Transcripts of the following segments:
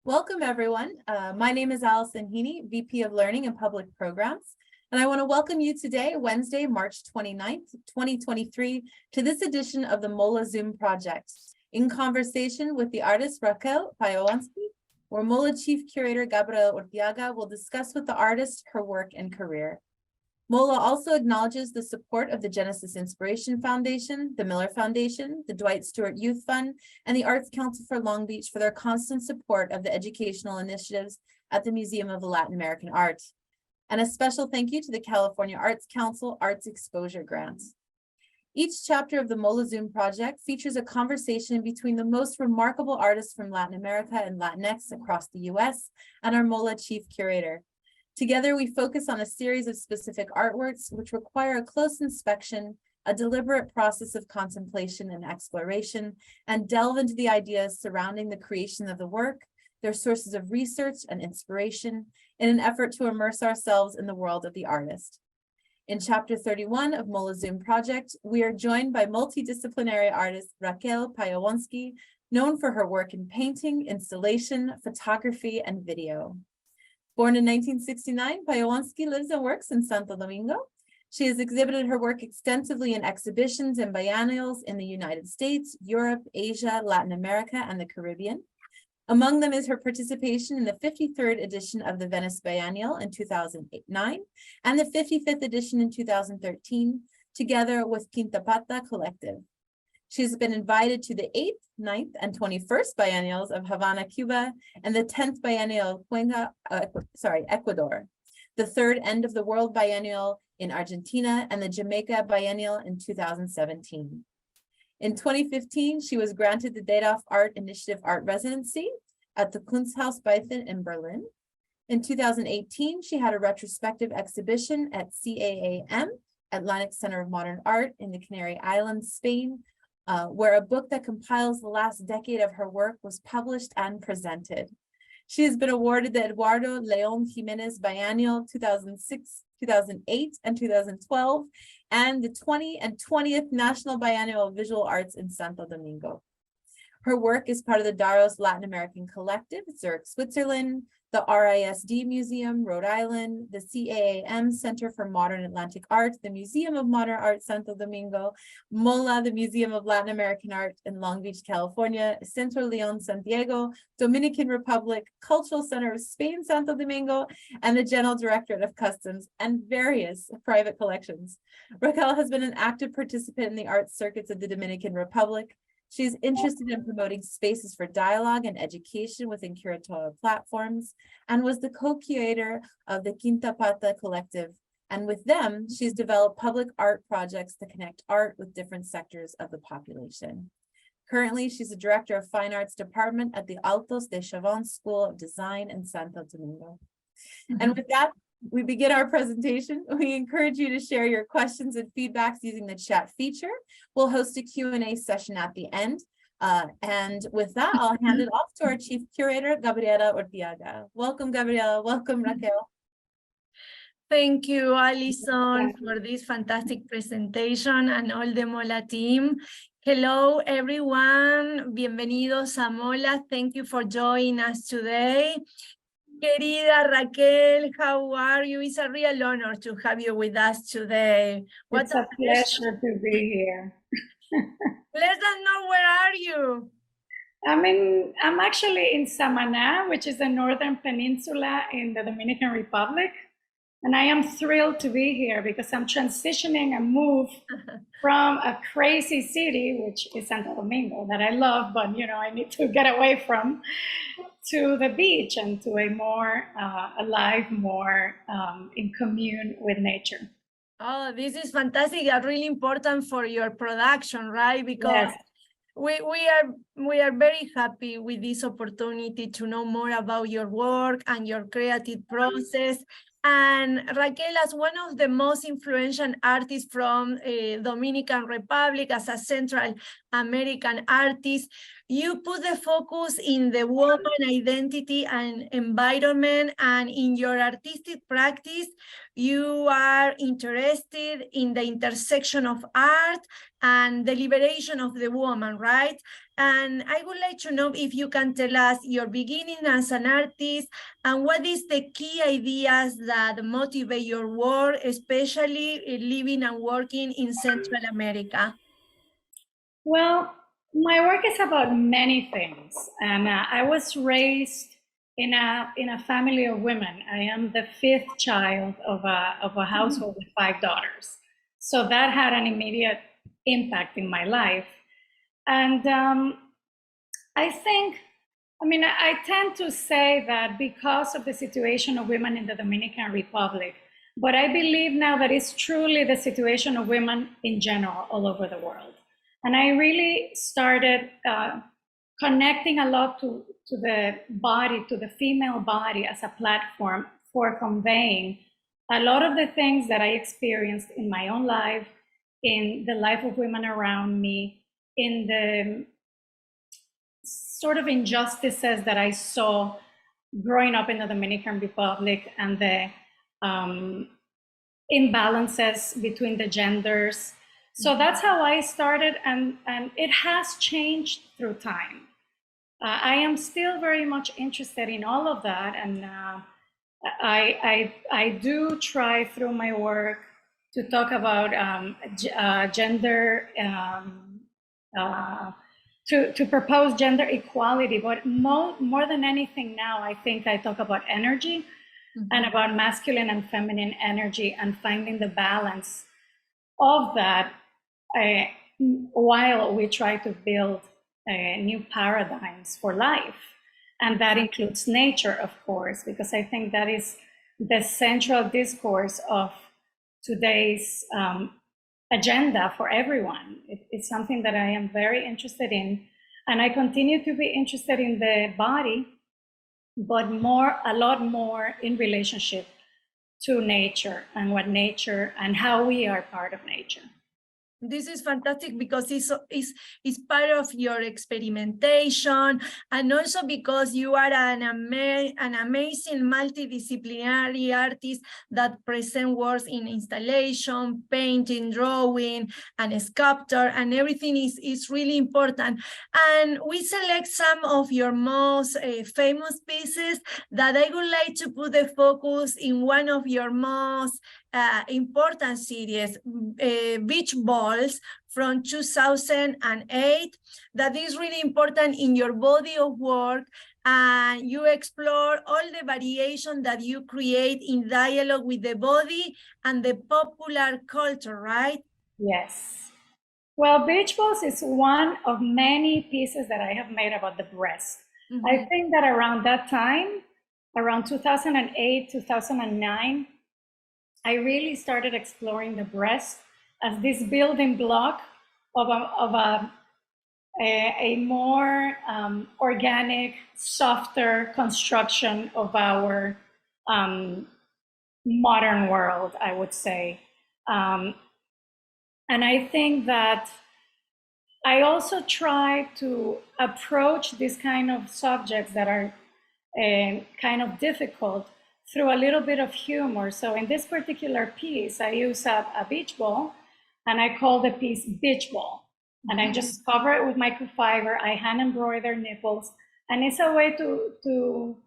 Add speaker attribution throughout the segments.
Speaker 1: Welcome, everyone. My name is Allison Heaney, VP of Learning and Public Programs, and I want to welcome you today, Wednesday, March 29th, 2023, to this edition of the MOLAA Zoom Project, in conversation with the artist Raquel Paiewonsky, where MOLAA Chief Curator Gabriela Urtiaga will discuss with the artist her work and career. MOLAA also acknowledges the support of the Genesis Inspiration Foundation, the Miller Foundation, the Dwight Stewart Youth Fund, and the Arts Council for Long Beach for their constant support of the educational initiatives at the Museum of the Latin American Art. And a special thank you to the California Arts Council Arts Exposure Grant. Each chapter of the MOLAA Zoom Project features a conversation between the most remarkable artists from Latin America and Latinx across the US and our MOLAA Chief Curator. Together, we focus on a series of specific artworks which require a close inspection, a deliberate process of contemplation and exploration, and delve into the ideas surrounding the creation of the work, their sources of research and inspiration, in an effort to immerse ourselves in the world of the artist. In Chapter 31 of MOLAA Zoom Project, we are joined by multidisciplinary artist Raquel Paiewonsky, known for her work in painting, installation, photography, and video. Born in 1969, Paiewonsky lives and works in Santo Domingo. She has exhibited her work extensively in exhibitions and biennials in the United States, Europe, Asia, Latin America, and the Caribbean. Among them is her participation in the 53rd edition of the Venice Biennale in 2009 and the 55th edition in 2013, together with Quintapata Collective. She's been invited to the 8th, 9th, and 21st biennials of Havana, Cuba, and the 10th biennial of Ecuador, the 3rd End of the World Biennial in Argentina, and the Jamaica Biennial in 2017. In 2015, she was granted the Dadoff Art Initiative Art Residency at the Kunsthaus Beitzen in Berlin. In 2018, she had a retrospective exhibition at CAAM, Atlantic Center of Modern Art in the Canary Islands, Spain, where a book that compiles the last decade of her work was published and presented. She has been awarded the Eduardo León Jiménez Biennial 2006, 2008, and 2012, and the 20th National Biennial of Visual Arts in Santo Domingo. Her work is part of the Daros Latin American Collective, Zurich, Switzerland, the RISD Museum, Rhode Island, the CAAM Center for Modern Atlantic Art, the Museum of Modern Art, Santo Domingo, MOLAA, the Museum of Latin American Art in Long Beach, California, Centro León, Santiago, Dominican Republic, Cultural Center of Spain, Santo Domingo, and the General Directorate of Customs, and various private collections. Raquel has been an active participant in the art circuits of the Dominican Republic. She's interested in promoting spaces for dialogue and education within curatorial platforms, and was the co-curator of the Quintapata Collective. And with them, she's developed public art projects that connect art with different sectors of the population. Currently, she's the director of Fine Arts Department at the Altos de Chavon School of Design in Santo Domingo. And with that, we begin our presentation. We encourage you to share your questions and feedbacks using the chat feature. We'll host a Q&A session at the end. And with that, I'll hand it off to our Chief Curator, Gabriela Urtiaga. Welcome, Gabriela. Welcome, Raquel.
Speaker 2: Thank you, Alison, for this fantastic presentation and all the MOLAA team. Hello, everyone. Bienvenidos a MOLAA. Thank you for joining us today. Querida Raquel, how are you? It's a real honor to have you with us today.
Speaker 3: It's a pleasure to be here.
Speaker 2: Let us know, where are you?
Speaker 3: I'm actually in Samaná, which is the northern peninsula in the Dominican Republic. And I am thrilled to be here because I'm transitioning a move from a crazy city, which is Santo Domingo, that I love, but I need to get away from, to the beach and to a more alive, more in commune with nature.
Speaker 2: Oh, this is fantastic and really important for your production, right? Because yes. We are very happy with this opportunity to know more about your work and your creative process. And Raquel, as one of the most influential artists from Dominican Republic, as a central American artist. You put the focus in the woman identity and environment, and in your artistic practice, you are interested in the intersection of art and the liberation of the woman, right? And I would like to know if you can tell us your beginning as an artist and what is the key ideas that motivate your work, especially living and working in Central America.
Speaker 3: Well, my work is about many things, and I was raised in a family of women. I am the fifth child of a household with 5 daughters, so that had an immediate impact in my life. And I tend to say that because of the situation of women in the Dominican Republic, but I believe now that it's truly the situation of women in general all over the world. And I really started connecting a lot to the body, to the female body as a platform for conveying a lot of the things that I experienced in my own life, in the life of women around me, in the sort of injustices that I saw growing up in the Dominican Republic, and the imbalances between the genders. So that's how I started, and it has changed through time. I am still very much interested in all of that, and I do try through my work to talk about gender, to propose gender equality, but more than anything now, I think I talk about energy and about masculine and feminine energy, and finding the balance of that while we try to build new paradigms for life. And that includes nature, of course, because I think that is the central discourse of today's agenda for everyone. It's something that I am very interested in, and I continue to be interested in the body, but a lot more in relationship to nature, and what nature and how we are part of nature.
Speaker 2: This is fantastic because it's part of your experimentation, and also because you are an amazing multidisciplinary artist that present works in installation, painting, drawing, and sculpture, and everything is really important. And we select some of your most famous pieces that I would like to put the focus in one of your most important series, Beach Balls from 2008, that is really important in your body of work, and you explore all the variation that you create in dialogue with the body and the popular culture, right?
Speaker 3: Yes. Well, Beach Balls is one of many pieces that I have made about the breast. I think that around that time, around 2008, 2009, I really started exploring the breast as this building block of a more organic, softer construction of our modern world, I would say. And I think that I also try to approach these kind of subjects that are kind of difficult through a little bit of humor. So in this particular piece, I use a beach ball, and I call the piece Beach Ball. And I just cover it with microfiber. I hand embroider nipples, and it's a way to do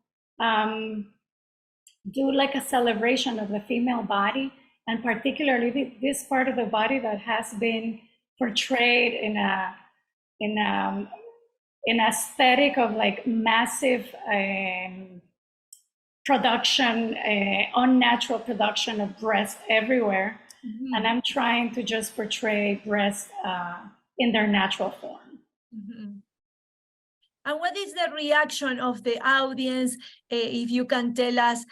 Speaker 3: like a celebration of the female body, and particularly this part of the body that has been portrayed in an aesthetic of like massive production, unnatural production of breast everywhere. And I'm trying to just portray breasts in their natural form.
Speaker 2: And what is the reaction of the audience, if you can tell us,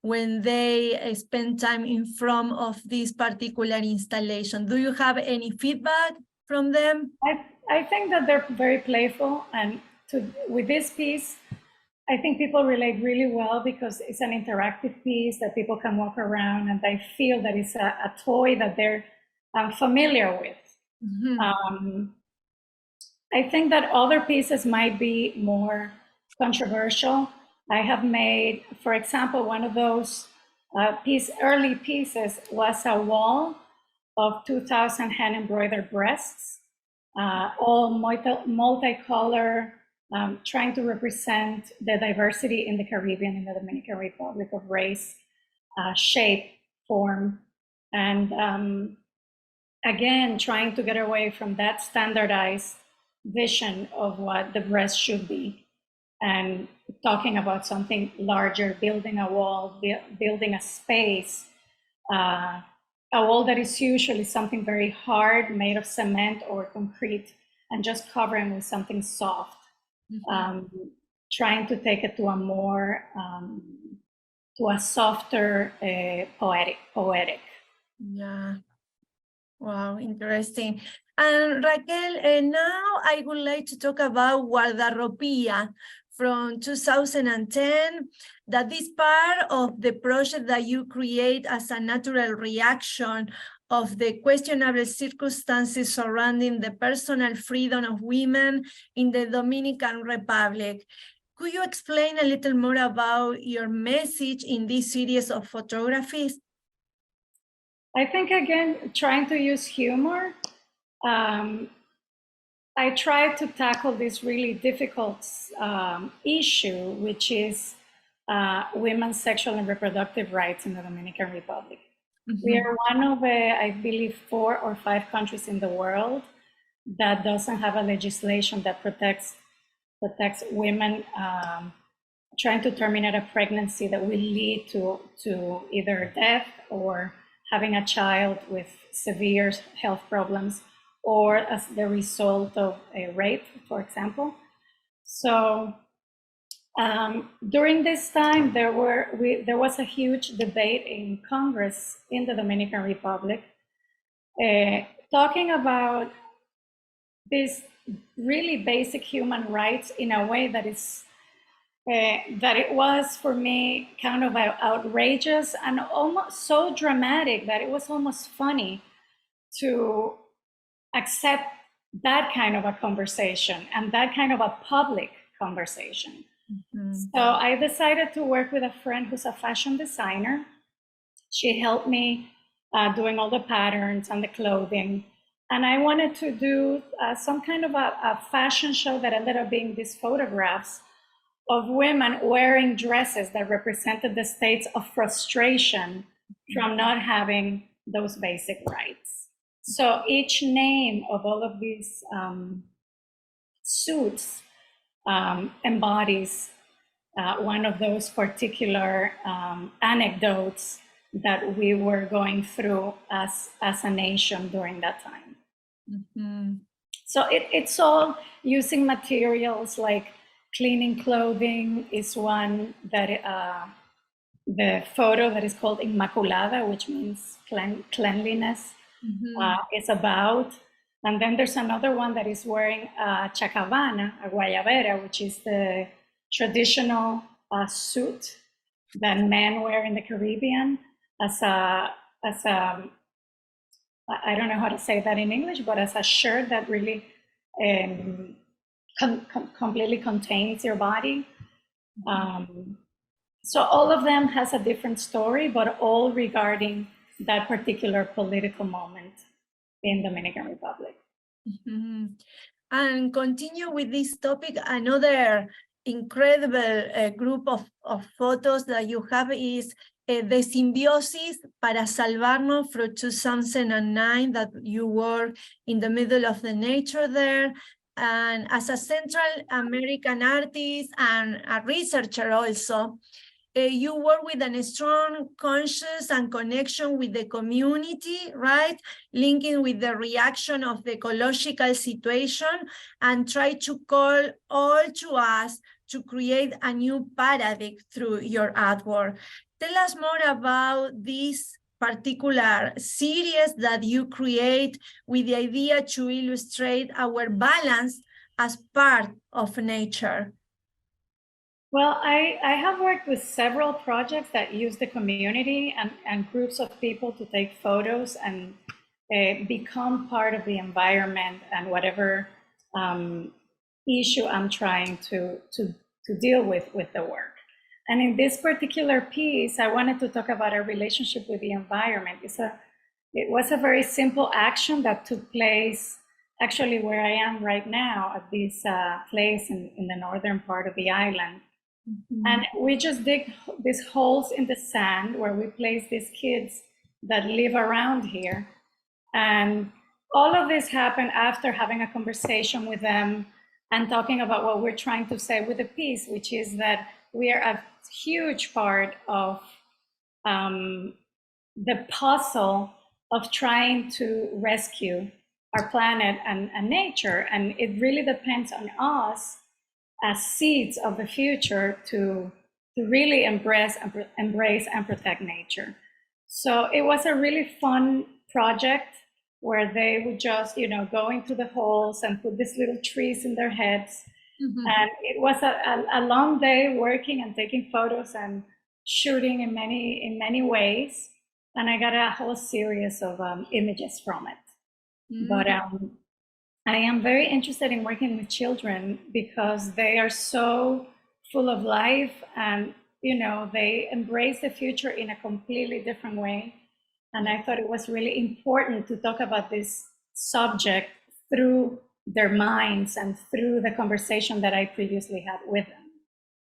Speaker 2: when they spend time in front of this particular installation? Do you have any feedback from them?
Speaker 3: I think that they're very playful, and with this piece, I think people relate really well because it's an interactive piece that people can walk around and they feel that it's a toy that they're familiar with. I think that other pieces might be more controversial. I have made, for example, one of those early pieces was a wall of 2,000 hand-embroidered breasts, all multicolor, trying to represent the diversity in the Caribbean, in the Dominican Republic, of race, shape, form, and again, trying to get away from that standardized vision of what the breast should be, and talking about something larger, building a wall, building a space, a wall that is usually something very hard, made of cement or concrete, and just covering with something soft. Trying to take it to a more, to a softer, poetic.
Speaker 2: Yeah. Wow, interesting. And Raquel, now I would like to talk about Guardarropia from 2010, that is part of the project that you create as a natural reaction of the questionable circumstances surrounding the personal freedom of women in the Dominican Republic. Could you explain a little more about your message in this series of photographies?
Speaker 3: I think, again, trying to use humor. I tried to tackle this really difficult issue, which is women's sexual and reproductive rights in the Dominican Republic. We are one of, I believe, 4 or 5 countries in the world that doesn't have a legislation that protects women trying to terminate a pregnancy that will lead to either death or having a child with severe health problems, or as the result of a rape, for example. So during this time, there was a huge debate in Congress in the Dominican Republic, talking about these really basic human rights in a way that is that it was, for me, kind of outrageous and almost so dramatic that it was almost funny to accept that kind of a conversation and that kind of a public conversation. So I decided to work with a friend who's a fashion designer. She helped me doing all the patterns and the clothing. And I wanted to do some kind of a fashion show that ended up being these photographs of women wearing dresses that represented the states of frustration from not having those basic rights. So each name of all of these suits embodies one of those particular anecdotes that we were going through as a nation during that time. So it's all using materials like cleaning clothing is one that the photo that is called Inmaculada, which means cleanliness, is about. And then there's another one that is wearing a chacabana, a guayabera, which is the traditional suit that men wear in the Caribbean as a I don't know how to say that in English, but as a shirt that really completely contains your body. So all of them has a different story, but all regarding that particular political moment in Dominican Republic.
Speaker 2: And continue with this topic, another incredible group of photos that you have is the Simbiosis para Salvarnos from 2009, that you were in the middle of the nature there. And as a Central American artist and a researcher also, you work with a strong conscious and connection with the community, right? Linking with the reaction of the ecological situation and try to call all to us to create a new paradigm through your artwork. Tell us more about this particular series that you create with the idea to illustrate our balance as part of nature.
Speaker 3: Well, I have worked with several projects that use the community and groups of people to take photos and become part of the environment and whatever issue I'm trying to deal with the work. And in this particular piece, I wanted to talk about our relationship with the environment. It was a very simple action that took place actually where I am right now at this place in the northern part of the island. Mm-hmm. And we just dig these holes in the sand where we place these kids that live around here. And all of this happened after having a conversation with them and talking about what we're trying to say with the piece, which is that we are a huge part of the puzzle of trying to rescue our planet and nature. And it really depends on us as seeds of the future to really embrace and protect nature. So it was a really fun project where they would just, go into the holes and put these little trees in their heads. Mm-hmm. And it was a long day working and taking photos and shooting in many ways. And I got a whole series of images from it. Mm-hmm. But I am very interested in working with children because they are so full of life and, they embrace the future in a completely different way. And I thought it was really important to talk about this subject through their minds and through the conversation that I previously had with them.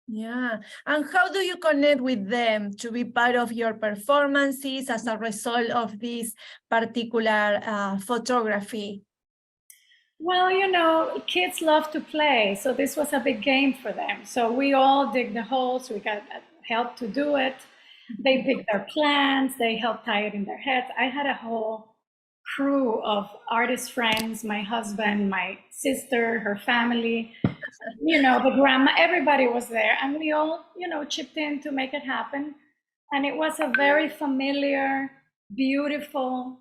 Speaker 2: Yeah. And how do you connect with them to be part of your performances as a result of this particular photography?
Speaker 3: Well, kids love to play, so this was a big game for them. So we all dig the holes, we got help to do it. They picked their plants, they helped tie it in their heads. I had a whole crew of artist friends, my husband, my sister, her family, the grandma, everybody was there. And we all, chipped in to make it happen. And it was a very familiar, beautiful,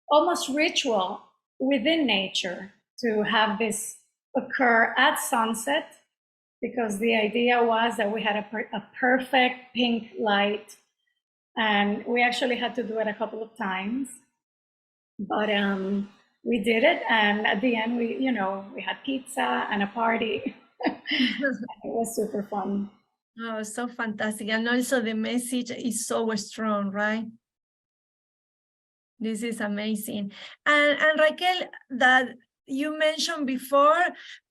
Speaker 3: almost ritual within nature to have this occur at sunset, because the idea was that we had a perfect pink light, and we actually had to do it a couple of times, but we did it, and at the end we had pizza and a party. It was super fun.
Speaker 2: Oh, so fantastic. And also the message is so strong, right? This is amazing. And Raquel, that you mentioned before,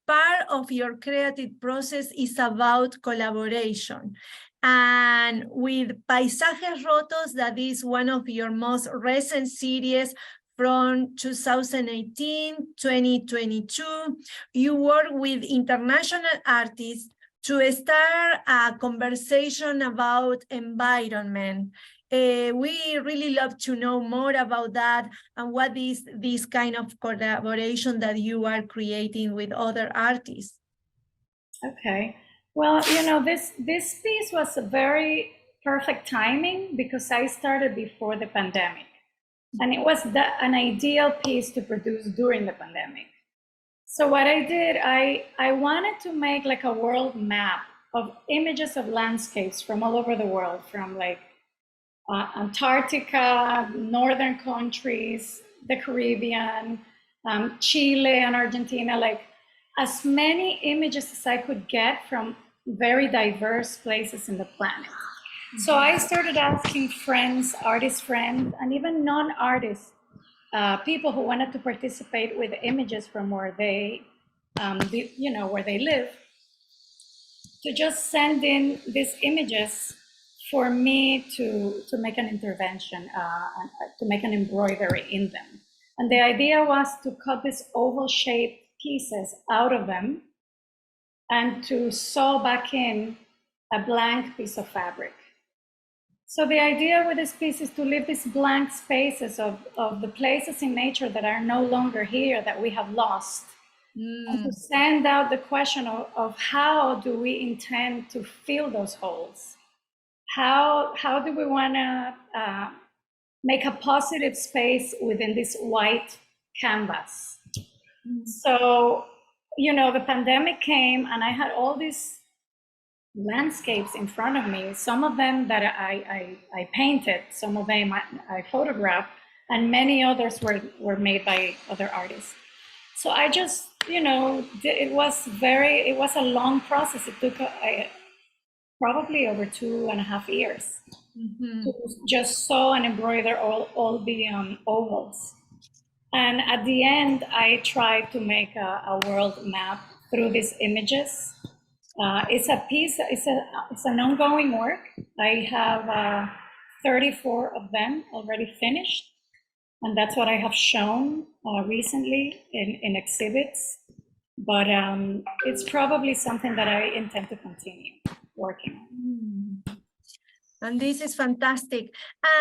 Speaker 2: part of your creative process is about collaboration. And with Paisajes Rotos, that is one of your most recent series from 2018, 2022, you work with international artists to start a conversation about environment. We really love to know more about that and what is this kind of collaboration that you are creating with other artists.
Speaker 3: Okay. Well, this piece was a very perfect timing because I started before the pandemic. And it was an ideal piece to produce during the pandemic. So what I did, I wanted to make like a world map of images of landscapes from all over the world, from like Antarctica, northern countries, the Caribbean, Chile and Argentina, like as many images as I could get from very diverse places in the planet. So I started asking friends, artist friends, and even non-artists, people who wanted to participate with images from where they, where they live, to just send in these images for me to make an intervention, to make an embroidery in them. And the idea was to cut these oval-shaped pieces out of them and to sew back in a blank piece of fabric. So the idea with this piece is to leave these blank spaces of the places in nature that are no longer here, that we have lost, and to send out the question of how do we intend to fill those holes? How do we want to make a positive space within this white canvas? So, the pandemic came and I had all these landscapes in front of me, some of them that I painted, some of them I photographed, and many others were made by other artists. So I just you know, it was a long process. It took probably over 2.5 years to just sew and embroider all the ovals. And at the end, I tried to make a world map through these images. It's a piece, it's an ongoing work. I have 34 of them already finished. And that's what I have shown recently in exhibits. But it's probably something that I intend to continue working on.
Speaker 2: And this is fantastic.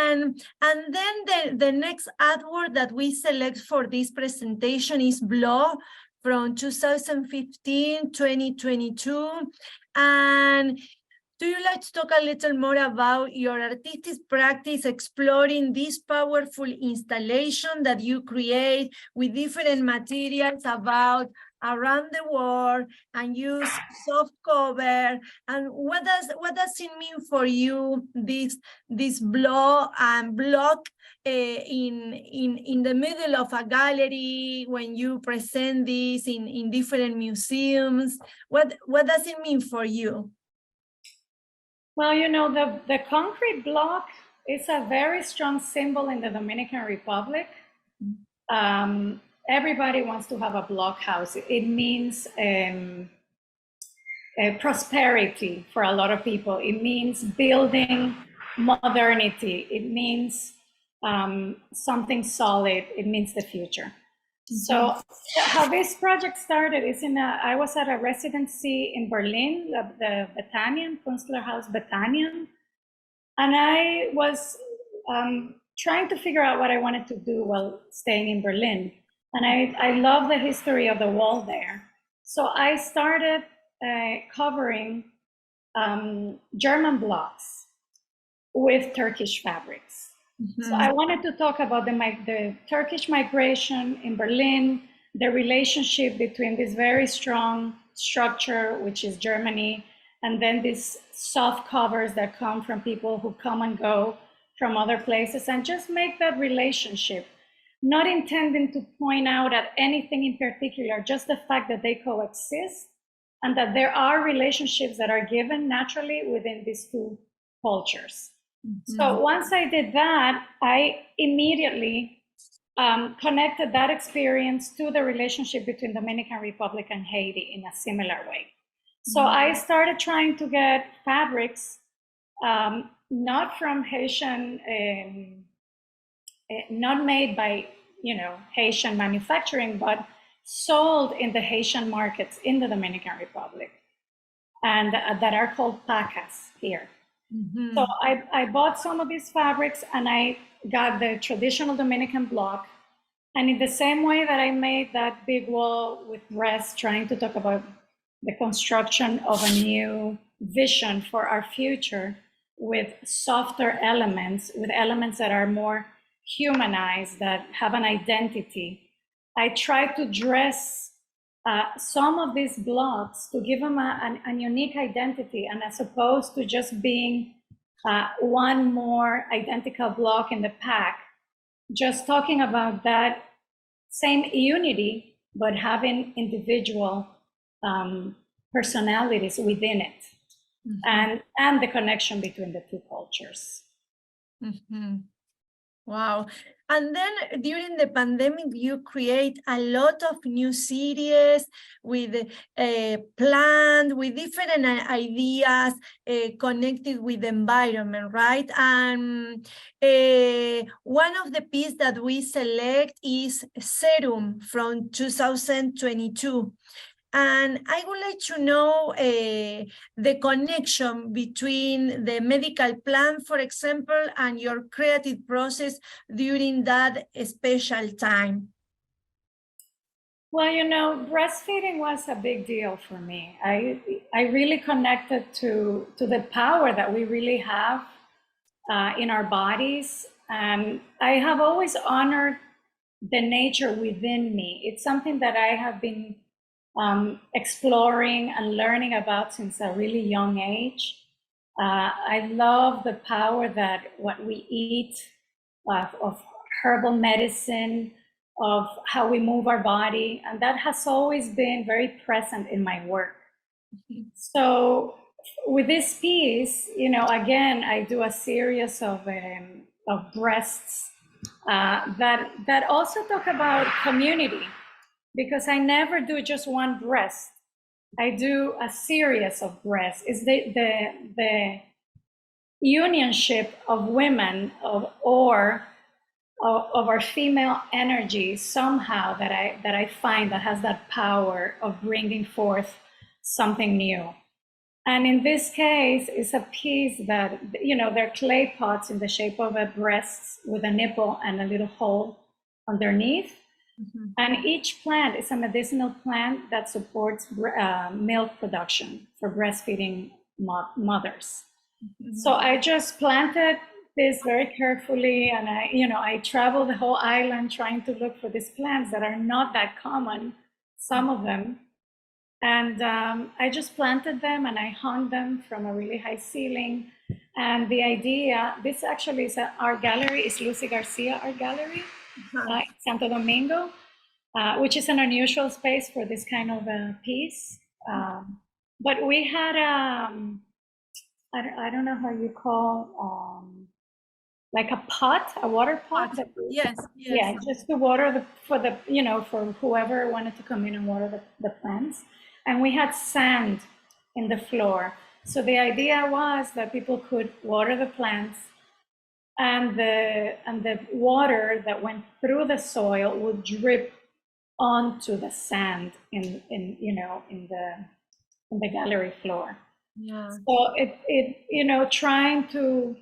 Speaker 2: And then the next artwork that we select for this presentation is Blow from 2015, 2022. And do you like to talk a little more about your artistic practice exploring this powerful installation that you create with different materials about around the world and use soft cover? And what does it mean for you, this block in the middle of a gallery when you present this in different museums? What does it mean for you?
Speaker 3: Well, you know, the concrete block is a very strong symbol in the Dominican Republic. Everybody wants to have a block house. It means prosperity for a lot of people. It means building modernity. It means something solid. It means the future. So how this project started is I was at a residency in Berlin, the Bethanien, Kunstlerhaus Bethanien, and I was trying to figure out what I wanted to do while staying in Berlin. And I love the history of the wall there. So I started covering German blocks with Turkish fabrics. So I wanted to talk about the Turkish migration in Berlin, the relationship between this very strong structure, which is Germany, and then these soft covers that come from people who come and go from other places, and just make that relationship, not intending to point out at anything in particular, just the fact that they coexist and that there are relationships that are given naturally within these two cultures. So once I did that, I immediately connected that experience to the relationship between Dominican Republic and Haiti in a similar way. So I started trying to get fabrics, not from Haitian, not made by, you know, Haitian manufacturing, but sold in the Haitian markets in the Dominican Republic, and that are called pacas here. So I bought some of these fabrics and I got the traditional Dominican block. And in the same way that I made that big wall with Rest, trying to talk about the construction of a new vision for our future with softer elements, with elements that are more humanized, that have an identity, I try to dress some of these blocks to give them a unique identity, and as opposed to just being one more identical block in the pack, just talking about that same unity, but having individual personalities within it, and the connection between the two cultures.
Speaker 2: Wow. And then during the pandemic, you create a lot of new series with planned, with different ideas connected with the environment, right? And one of the pieces that we select is Serum from 2022. And I would like to know the connection between the medical plan, for example, and your creative process during that special time.
Speaker 3: Well, you know, breastfeeding was a big deal for me. I really connected to the power that we really have in our bodies. I have always honored the nature within me. It's something that I have been exploring and learning about since a really young age. I love the power that what we eat of herbal medicine, of how we move our body, and that has always been very present in my work. So with this piece, you know, again, I do a series of breasts that also talk about community, because I never do just one breast. I do a series of breasts. It's the unionship of women of our female energy somehow that I find that has that power of bringing forth something new. And in this case, it's a piece that, you know, they're clay pots in the shape of a breast with a nipple and a little hole underneath. Mm-hmm. And each plant is a medicinal plant that supports milk production for breastfeeding mothers. Mm-hmm. So I just planted this very carefully, and I travel the whole island trying to look for these plants that are not that common, some of them. And I just planted them and I hung them from a really high ceiling. And the idea, this actually is an art gallery, is Lucy Garcia Art Gallery, Santo Domingo, which is an unusual space for this kind of a piece. But we had, I don't know how you call, like a pot, a water pot.
Speaker 2: Yes.
Speaker 3: Yeah, just to water for whoever wanted to come in and water the plants. And we had sand in the floor. So the idea was that people could water the plants, and the water that went through the soil would drip onto the sand in the gallery floor.
Speaker 2: Yeah.
Speaker 3: So it trying to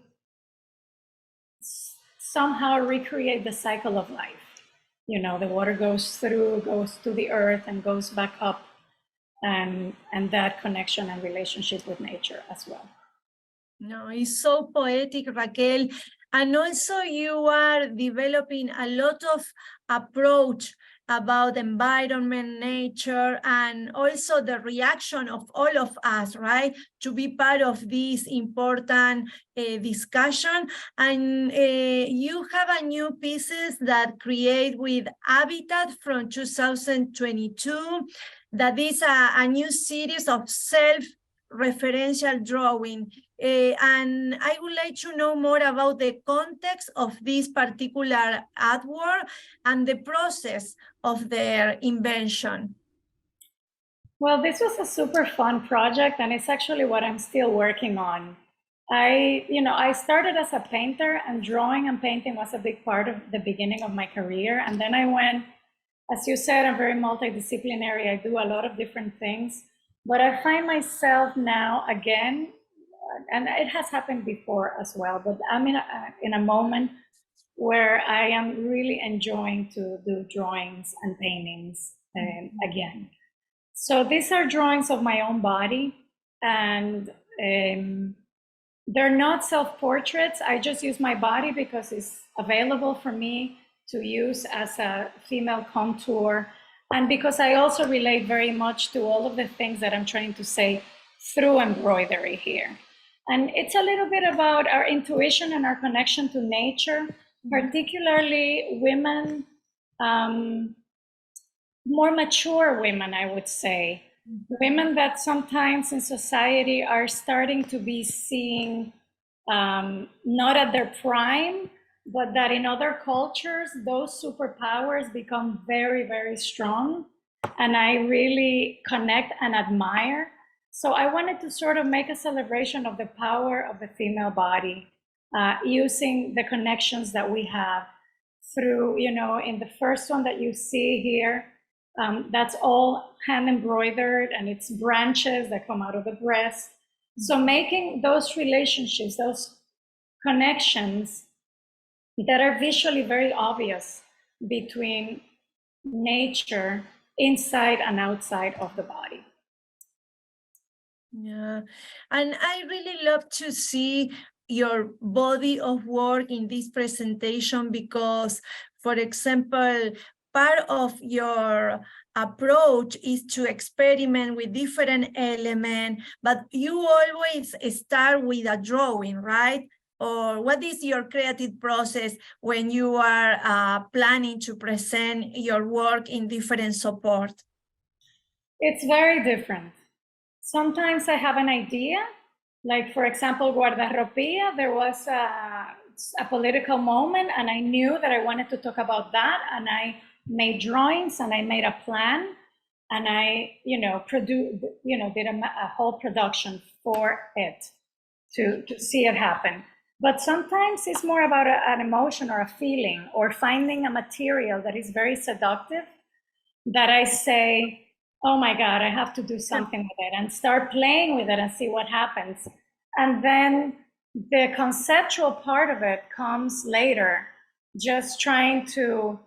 Speaker 3: somehow recreate the cycle of life. You know, the water goes to the earth and goes back up, and that connection and relationship with nature as well.
Speaker 2: No, it's so poetic, Raquel. And also you are developing a lot of approach about environment, nature, and also the reaction of all of us, right? To be part of this important discussion. And you have a new pieces that create with Habitat from 2022. That is a new series of self-referential drawing. And I would like to know more about the context of this particular artwork and the process of their invention.
Speaker 3: Well, this was a super fun project, and it's actually what I'm still working on. I started as a painter, and drawing and painting was a big part of the beginning of my career. And then I went, as you said, I'm very multidisciplinary. I do a lot of different things, but I find myself now again, and it has happened before as well, but I'm in a moment where I am really enjoying to do drawings and paintings again. So these are drawings of my own body, and they're not self-portraits. I just use my body because it's available for me to use as a female contour, and because I also relate very much to all of the things that I'm trying to say through embroidery here. And it's a little bit about our intuition and our connection to nature, particularly women, more mature women, I would say. Women that sometimes in society are starting to be seen not at their prime, but that in other cultures, those superpowers become very, very strong. And I really connect and admire. So I wanted to sort of make a celebration of the power of the female body, using the connections that we have through, in the first one that you see here, that's all hand embroidered, and it's branches that come out of the breast. So making those relationships, those connections that are visually very obvious between nature inside and outside of the body.
Speaker 2: Yeah, and I really love to see your body of work in this presentation because, for example, part of your approach is to experiment with different elements, but you always start with a drawing, right? or what is your creative process when you are planning to present your work in different support?
Speaker 3: It's very different. Sometimes I have an idea, like for example, Guardarropia, there was a political moment and I knew that I wanted to talk about that, and I made drawings and I made a plan, and I, did a whole production for it to see it happen. But sometimes it's more about an emotion or a feeling, or finding a material that is very seductive, that I say, oh my God, I have to do something with it, and start playing with it and see what happens. And then the conceptual part of it comes later, just trying to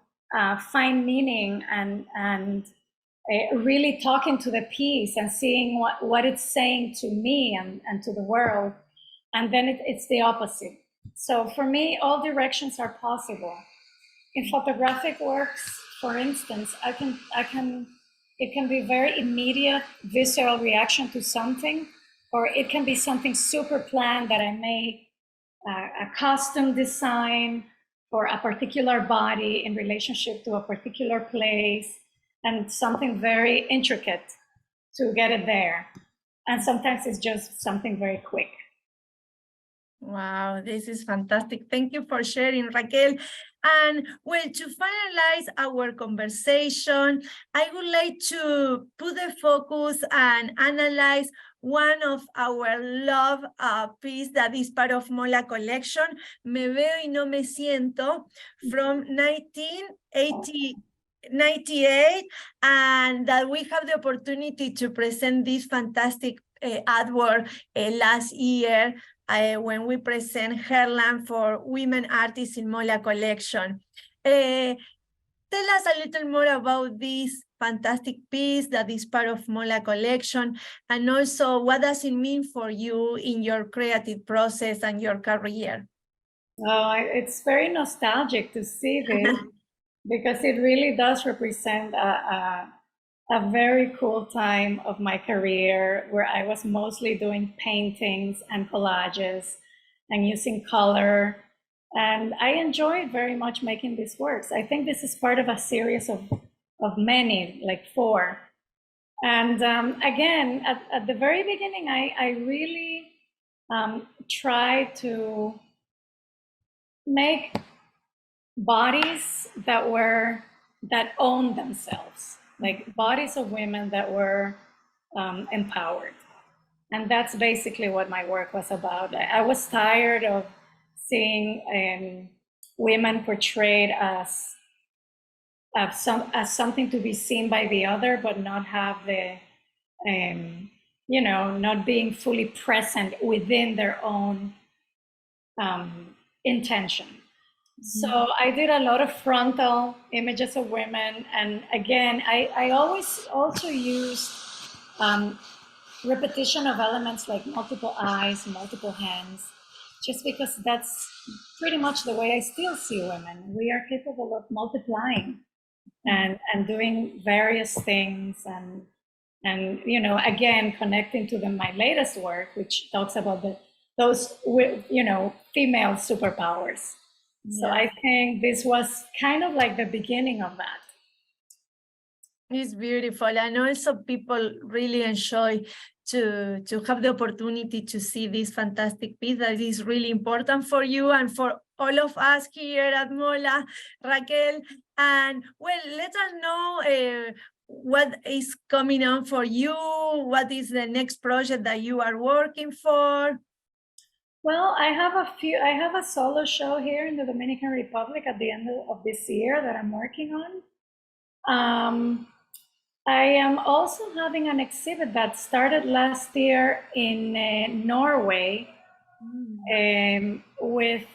Speaker 3: find meaning and really talking to the piece and seeing what it's saying to me and to the world. And then it's the opposite. So for me, all directions are possible. In photographic works, for instance, it can be very immediate visceral reaction to something, or it can be something super planned that I make a custom design for a particular body in relationship to a particular place, and something very intricate to get it there. And sometimes it's just something very quick.
Speaker 2: Wow, this is fantastic. Thank you for sharing, Raquel. And well, to finalize our conversation, I would like to put the focus and analyze one of our love piece that is part of MOLAA collection, Me Veo y No Me Siento, from 1998, and that we have the opportunity to present this fantastic artwork last year when we present Herland for women artists in MOLAA collection. Tell us a little more about this fantastic piece that is part of MOLAA collection, and also what does it mean for you in your creative process and your career?
Speaker 3: Oh, it's very nostalgic to see this because it really does represent a very cool time of my career, where I was mostly doing paintings and collages and using color. And I enjoyed very much making these works. I think this is part of a series of many, like 4. And again, at the very beginning, I really tried to make bodies that owned themselves, like bodies of women that were empowered. And that's basically what my work was about. I was tired of seeing women portrayed as something to be seen by the other, but not have the, not being fully present within their own intention. So I did a lot of frontal images of women. And again, I always also used repetition of elements like multiple eyes, multiple hands, just because that's pretty much the way I still see women. We are capable of multiplying and doing various things, and again, connecting to my latest work, which talks about those female superpowers. So I think this was kind of like the beginning of that.
Speaker 2: It's beautiful, and also people really enjoy to have the opportunity to see this fantastic piece that is really important for you and for all of us here at MOLAA, Raquel. And well, let us know what is coming on for you. What is the next project that you are working for?
Speaker 3: Well, I have a solo show here in the Dominican Republic at the end of this year that I'm working on. I am also having an exhibit that started last year in Norway with,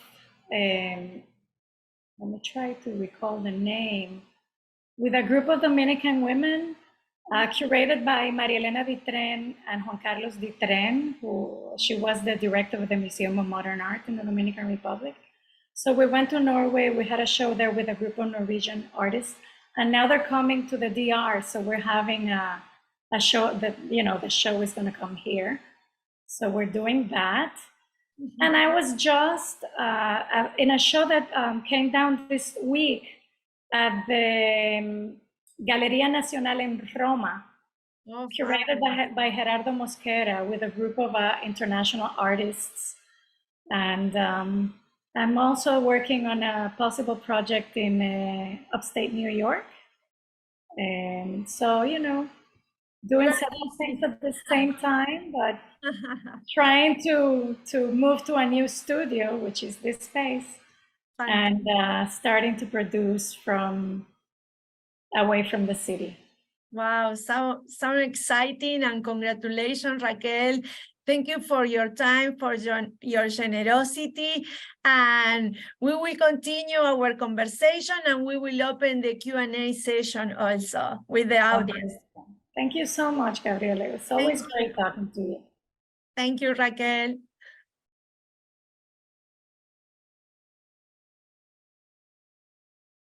Speaker 3: let me try to recall the name, with a group of Dominican women, curated by Maria Elena Ditren and Juan Carlos Ditren, she was the director of the Museum of Modern Art in the Dominican Republic. So we went to Norway, we had a show there with a group of Norwegian artists, and now they're coming to the DR. So we're having a show that, the show is gonna come here. So we're doing that. And I was just in a show that came down this week at the Galleria Nacional in Roma, curated by Gerardo Mosquera with a group of international artists. And I'm also working on a possible project in upstate New York. And so, you know, doing several things at the same time, but trying to move to a new studio, which is this space, and starting to produce from away from the city.
Speaker 2: Wow, so exciting, and congratulations, Raquel. Thank you for your time, for your generosity, and we will continue our conversation, and we will open the Q&A session also with the audience.
Speaker 3: Thank you so much, Gabriela. It's always great talking to you.
Speaker 2: Thank you, Raquel.